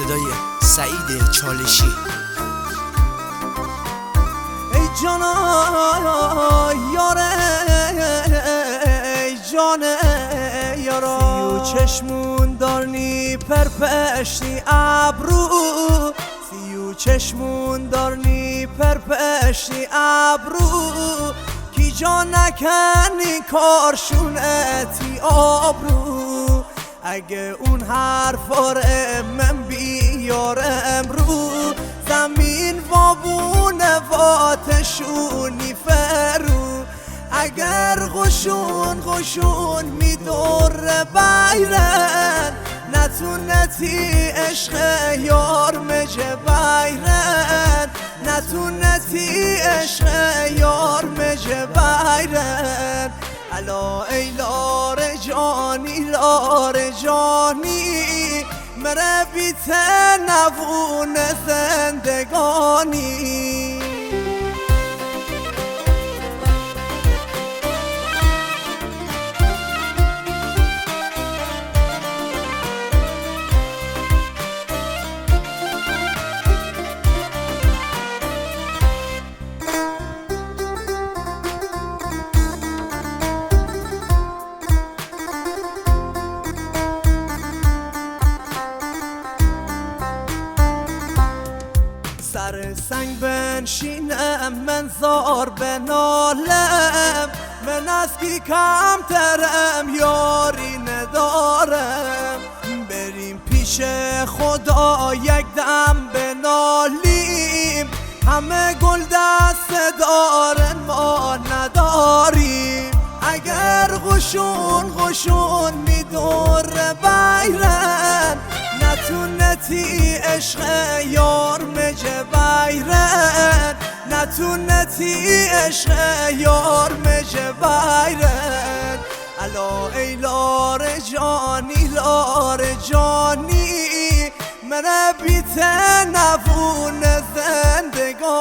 صدای سعید چالشی. ای جانا یاره ای جانه یارا سیو چشمون دارنی پرپشتی ابرو سیو چشمون دارنی پرپشتی ابرو کی جا نکنی کارشونتی آبرو اگه اون حرفاره من بیارم رو زمین وابونه واتشونی فرو اگر غشون میدور بیرن نتونتی عشق یار مجه بیرن نتونتی عشق یار مجه بیرن الا ای لار جانی مره بیت نوون زندگانی سر سنگ بنشینم من زار بنالم من از کی کمترم یاری ندارم بریم پیش خدا یک دم بنالیم همه گل دست دارن ما نداریم اگر غشون میدور بیرن نتونتی عشق یار مجه بیرن نتونتی عشق یار مجه بیرن الا ای لار جانی مره بیت نوون زندگان